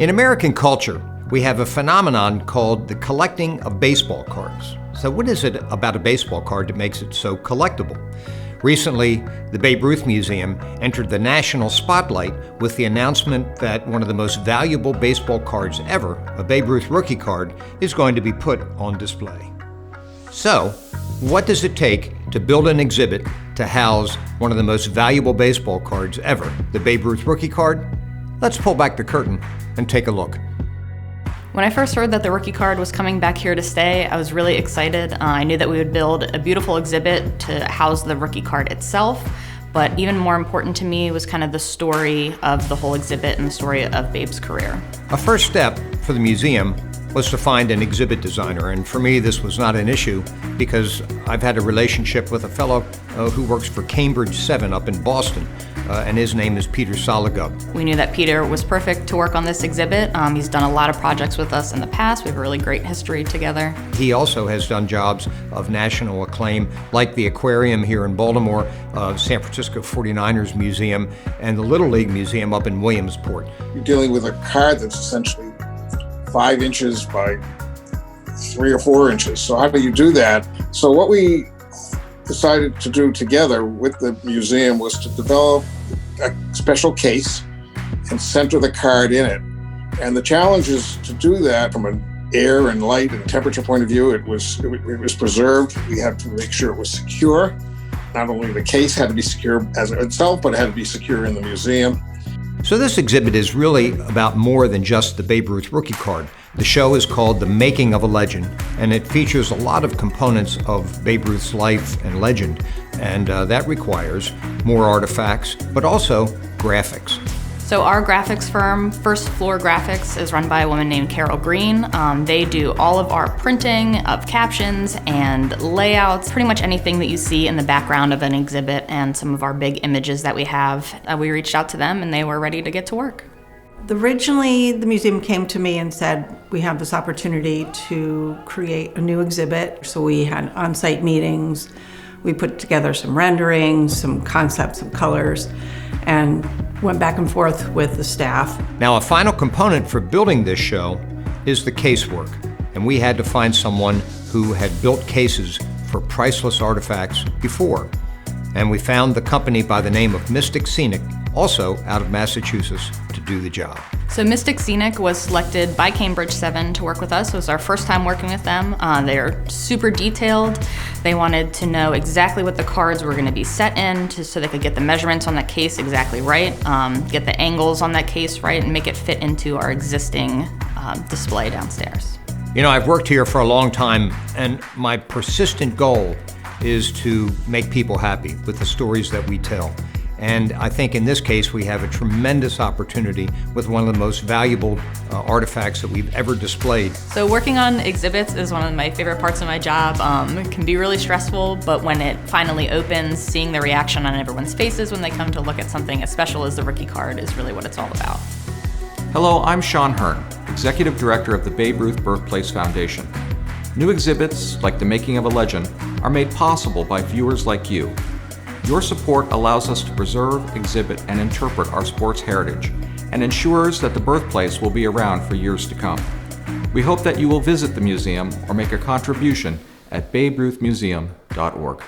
In American culture, we have a phenomenon called the collecting of baseball cards. So what is it about a baseball card that makes it so collectible? Recently, the Babe Ruth Museum entered the national spotlight with the announcement that one of the most valuable baseball cards ever, a Babe Ruth rookie card, is going to be put on display. So, what does it take to build an exhibit to house one of the most valuable baseball cards ever, the Babe Ruth rookie card? Let's pull back the curtain and take a look. When I first heard that the rookie card was coming back here to stay, I was really excited. I knew that we would build a beautiful exhibit to house the rookie card itself, but even more important to me was kind of the story of the whole exhibit and the story of Babe's career. A first step for the museum was to find an exhibit designer, and for me this was not an issue because I've had a relationship with a fellow who works for CambridgeSeven up in Boston, and his name is Peter Sologub. We knew that Peter was perfect to work on this exhibit. He's done a lot of projects with us in the past. We have a really great history together. He also has done jobs of national acclaim, like the aquarium here in Baltimore, San Francisco 49ers Museum, and the Little League Museum up in Williamsport. You're dealing with a card that's essentially 5 inches by 3 or 4 inches. So how do you do that? So what we decided to do together with the museum was to develop a special case and center the card in it. And the challenge is to do that from an air and light and temperature point of view. It was preserved. We had to make sure it was secure. Not only the case had to be secure as itself, but it had to be secure in the museum. So this exhibit is really about more than just the Babe Ruth rookie card. The show is called The Making of a Legend, and it features a lot of components of Babe Ruth's life and legend, and that requires more artifacts, but also graphics. So our graphics firm, First Floor Graphics, is run by a woman named Carol Green. They do all of our printing of captions and layouts, pretty much anything that you see in the background of an exhibit and some of our big images that we have. We reached out to them and they were ready to get to work. Originally, the museum came to me and said, we have this opportunity to create a new exhibit. So we had on-site meetings. We put together some renderings, some concepts, some colors, and went back and forth with the staff. Now, a final component for building this show is the casework, and we had to find someone who had built cases for priceless artifacts before. And we found the company by the name of Scenic, also out of Massachusetts, to do the job. So Scenic was selected by CambridgeSeven to work with us. It was our first time working with them. They're super detailed. They wanted to know exactly what the cards were going to be set in so they could get the measurements on that case exactly right, get the angles on that case right, and make it fit into our existing display downstairs. You know, I've worked here for a long time, and my persistent goal is to make people happy with the stories that we tell. And I think in this case, we have a tremendous opportunity with one of the most valuable artifacts that we've ever displayed. So working on exhibits is one of my favorite parts of my job. It can be really stressful, but when it finally opens, seeing the reaction on everyone's faces when they come to look at something as special as the rookie card is really what it's all about. Hello, I'm Sean Hearn, Executive Director of the Babe Ruth Birthplace Foundation. New exhibits, like The Making of a Legend, are made possible by viewers like you. Your support allows us to preserve, exhibit, and interpret our sports heritage, and ensures that the birthplace will be around for years to come. We hope that you will visit the museum or make a contribution at baberuthmuseum.org.